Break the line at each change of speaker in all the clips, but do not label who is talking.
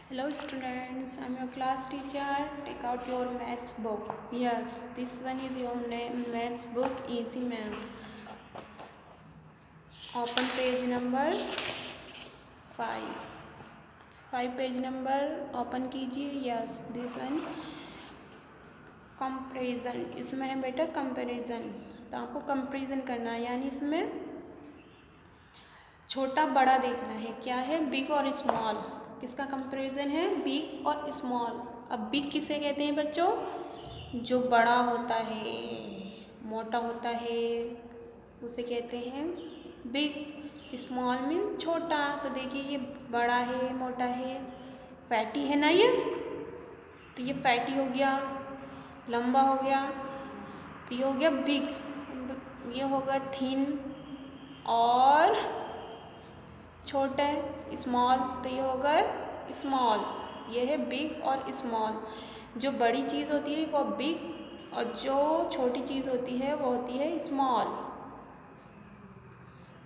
Hello students, I'm your class teacher. Take out your maths book. Yes, this one is your maths book, Easy Maths. Open page number 5. 5 page number open कीजिए. Yes, this one comparison. इसमें है बेटा comparison. तो आपको comparison करना है, यानी इसमें छोटा बड़ा देखना है. क्या है? बिग और स्मॉल. किसका कंपैरिजन है? बिग और स्मॉल. अब बिग किसे कहते हैं बच्चों? जो बड़ा होता है, मोटा होता है, उसे कहते हैं बिग. स्मॉल मीन्स छोटा. तो देखिए ये बड़ा है, मोटा है, फैटी है ना ये. तो ये फैटी हो गया, लंबा हो गया, तो ये हो गया बिग. ये होगा थिन और छोटा, स्मॉल. तो ये होगा स्मॉल. ये है बिग और स्मॉल. जो बड़ी चीज़ होती है वो बिग और जो छोटी चीज़ होती है वो होती है स्मॉल.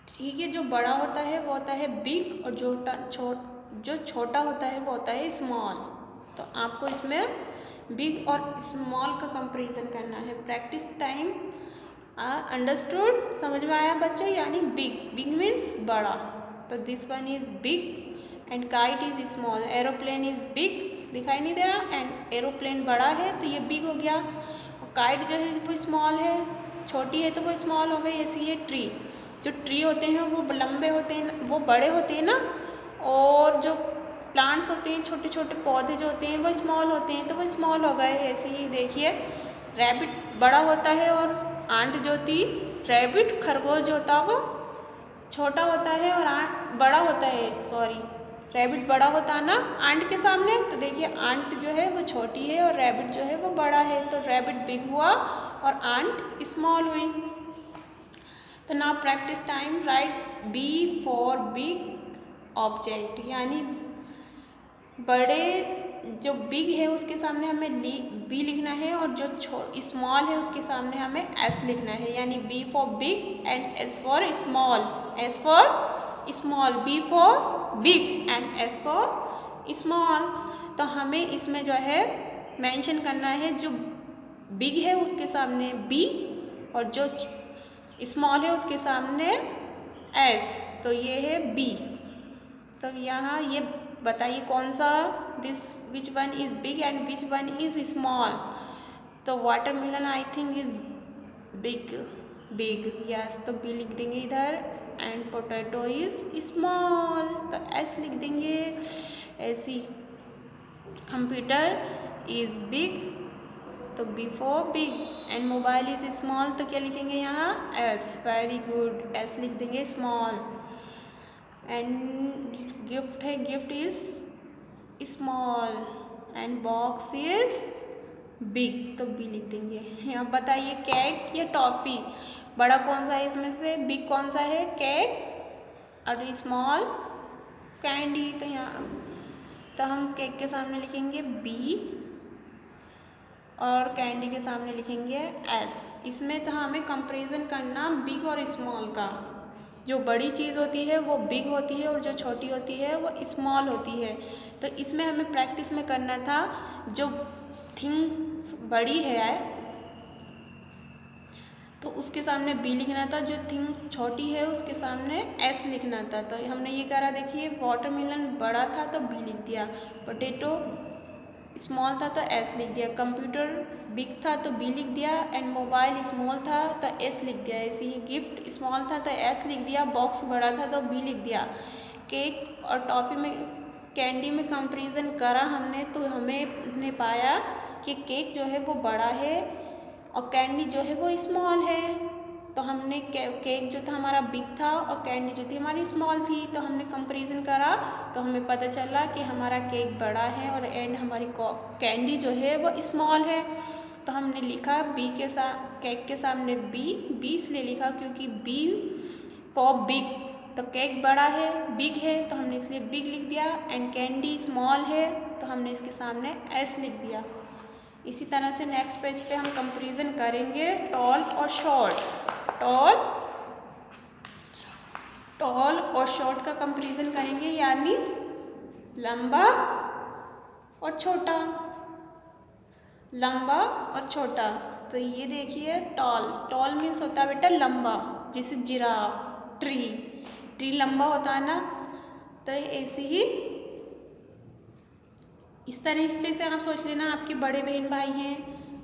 ठीक है. जो बड़ा होता है वो होता है बिग और जो छोटा होता है वो होता है स्मॉल. तो आपको इसमें बिग और स्मॉल का कंपैरिजन करना है. Practice time. अंडरस्टूड? समझ में आया बच्चों? यानी बिग. बिग मीन्स बड़ा. तो this one is big and kite is small. Aeroplane is big, दिखाई नहीं दे रहा, एंड एरोप्लेन बड़ा है तो ये बिग हो गया. और काइट जो है वो स्मॉल है, छोटी है तो वो स्मॉल हो गई. ऐसी है ट्री. जो ट्री होते हैं वो लंबे होते हैं, वो बड़े होते हैं ना, और जो प्लांट्स होते हैं, छोटे छोटे पौधे जो होते हैं वो स्मॉल होते हैं, तो वो स्मॉल हो गए. ऐसे ही देखिए रैबिट बड़ा होता है और आंट जो थी, रैबिट खरगोश जो होता है वो छोटा होता है और आंट बड़ा होता है. सॉरी, रैबिट बड़ा होता है ना आंट के सामने. तो देखिए आंट जो है वो छोटी है और रैबिट जो है वो बड़ा है. तो रैबिट बिग हुआ और आंट स्मॉल हुई. तो now practice time. Write B for big object. यानी बड़े जो बिग है उसके सामने हमें बी लिखना है और जो स्मॉल है उसके सामने हमें एस लिखना है. यानी B for big and S for small. S for small, B for big and S for small. तो हमें इसमें जो है मेंशन करना है जो बिग है उसके सामने बी और जो स्मॉल है उसके सामने एस. तो ये है बी. तो यहाँ ये बताइए कौन सा, this which one is big and which one is small. तो watermelon I think is big. Big, yes. तो बी लिख देंगे इधर एंड पोटैटो इज स्मॉल. तो एस लिख देंगे. ऐसी कंप्यूटर इज बिग, तो B for big. And mobile is small, तो क्या लिखेंगे यहाँ? एस. वेरी गुड, एस लिख देंगे स्मॉल. एंड गिफ्ट है, gift is small and box is big, तो बी लिख देंगे. यहाँ बताइए केक या टॉफ़ी, बड़ा कौन सा है इसमें से? बिग कौन सा है? केक और स्मॉल कैंडी. तो यहाँ तो हम केक के सामने लिखेंगे बी और कैंडी के सामने लिखेंगे एस. इसमें तो हमें कंपैरिजन करना बिग और स्मॉल का. जो बड़ी चीज़ होती है वो बिग होती है और जो छोटी होती है वो स्मॉल होती है. तो इसमें हमें प्रैक्टिस में करना था जो थिंग्स बड़ी है तो उसके सामने बी लिखना था, जो थिंग्स छोटी है उसके सामने एस लिखना था. तो हमने ये करा. देखिए वाटरमेलन बड़ा था तो बी लिख दिया, पोटैटो स्मॉल था तो एस लिख दिया, कंप्यूटर बिग था तो बी लिख दिया, एंड मोबाइल स्मॉल था तो एस लिख दिया. ऐसे ही गिफ्ट स्मॉल था तो एस लिख दिया, बॉक्स बड़ा था तो बी लिख दिया. केक और टॉफ़ी में, कैंडी में कंपैरिजन करा हमने तो हमने पाया कि केक जो है वो बड़ा है और कैंडी जो है वो स्मॉल है. तो हमने केक जो था हमारा बिग था और कैंडी जो थी हमारी स्मॉल थी. तो हमने कंपैरिजन करा तो हमें पता चला कि हमारा केक बड़ा है और एंड हमारी कैंडी जो है वो स्मॉल है. तो हमने लिखा बी के साथ केक के सामने बी इसलिए लिखा क्योंकि बी फॉर बिग. तो केक बड़ा है, बिग है, तो हमने इसलिए बिग लिख दिया. एंड कैंडी स्मॉल है तो हमने इसके सामने एस लिख दिया. इसी तरह से नेक्स्ट पेज पे हम कंपैरिजन करेंगे टॉल और शॉर्ट. टॉल और शॉर्ट का कंपैरिजन करेंगे, यानी लंबा और छोटा, लंबा और छोटा। तो ये देखिए टॉल, टॉल मीन्स होता है बेटा लंबा, जैसे जिराफ, ट्री, ट्री लंबा होता है ना। तो ऐसे ही इस तरीके से आप सोच लेना, आपके बड़े बहन भाई हैं,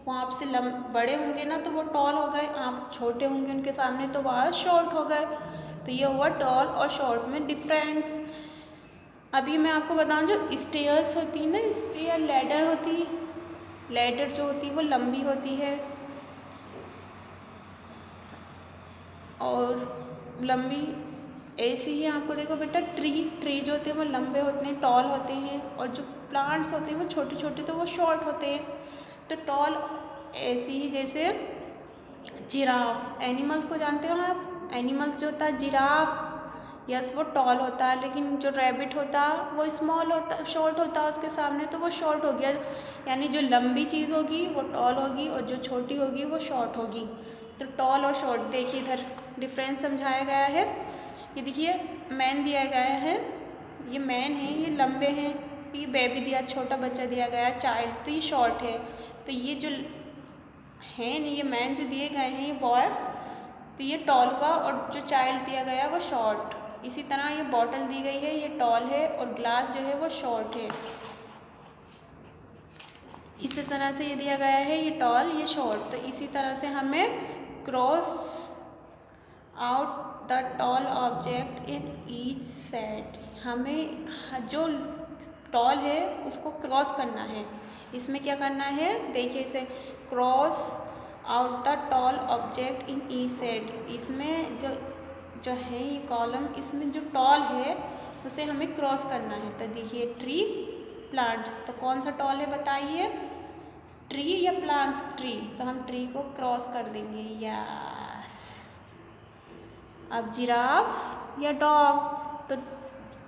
वो आपसे बड़े होंगे ना तो वो टॉल हो गए, आप छोटे होंगे उनके सामने तो वह शॉर्ट हो गए। तो ये हुआ टॉल और शॉर्ट में डिफरेंस। अभी मैं आपको बताऊं, जो स्टेयर्स होती है ना, स्टेयर लैडर होती है, लैडर जो होती है वो लंबी होती है और लंबी। ऐसे ही आपको देखो बेटा ट्री, ट्री जो होते हैं वो लंबे होते हैं, टॉल होते हैं, और जो प्लांट्स होते हैं वो छोटे छोटे तो वो शॉर्ट होते हैं। तो टॉल ऐसे ही जैसे जिराफ, एनिमल्स को जानते हो आप, एनिमल्स जो होता है जिराफ, यस वो टॉल होता है, लेकिन जो रैबिट होता है वो स्मॉल होता, शॉर्ट होता है उसके सामने, तो वो शॉर्ट हो गया। यानी जो लंबी चीज़ होगी वो टॉल होगी और जो छोटी होगी वो शॉर्ट होगी। तो टॉल और शॉर्ट देखिए इधर डिफरेंस समझाया गया है। ये देखिए मैन दिया गया है, ये मैन है, ये लंबे हैं, ये बेबी दिया, छोटा बच्चा दिया गया है चाइल्ड, तो ये शॉर्ट है। तो ये जो हैं ये मैन जो दिए गए हैं ये बॉय, तो ये टॉल हुआ, और जो चाइल्ड दिया गया है वो शॉर्ट। इसी तरह ये बॉटल दी गई है, ये टॉल है, और ग्लास जो है वो शॉर्ट है। इसी तरह से ये दिया गया है, ये टॉल, ये शॉर्ट। तो इसी तरह से हमें cross out the tall object in each set, हमें जो टॉल है उसको क्रॉस करना है। इसमें क्या करना है, देखिए इसे cross out the tall object in each set. इसमें जो है ये कॉलम, इसमें जो टॉल है उसे हमें क्रॉस करना है। तो देखिए ट्री, प्लांट्स, तो कौन सा टॉल है बताइए, ट्री या प्लांट्स, ट्री, तो हम ट्री को क्रॉस कर देंगे, यस। अब जिराफ या डॉग, तो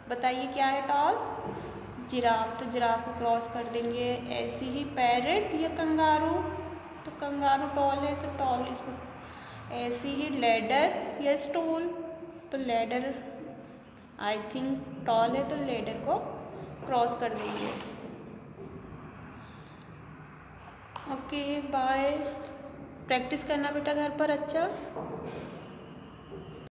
बताइए क्या है टॉल, जिराफ, तो जिराफ को क्रॉस कर देंगे। ऐसे ही पैरेट या कंगारू, तो कंगारू टॉल है तो टॉल इसको। ऐसे ही लैडर या स्टूल, तो लैडर आई थिंक टॉल है तो लैडर को क्रॉस कर देंगे। ओके बाय, प्रैक्टिस करना बेटा घर पर अच्छा।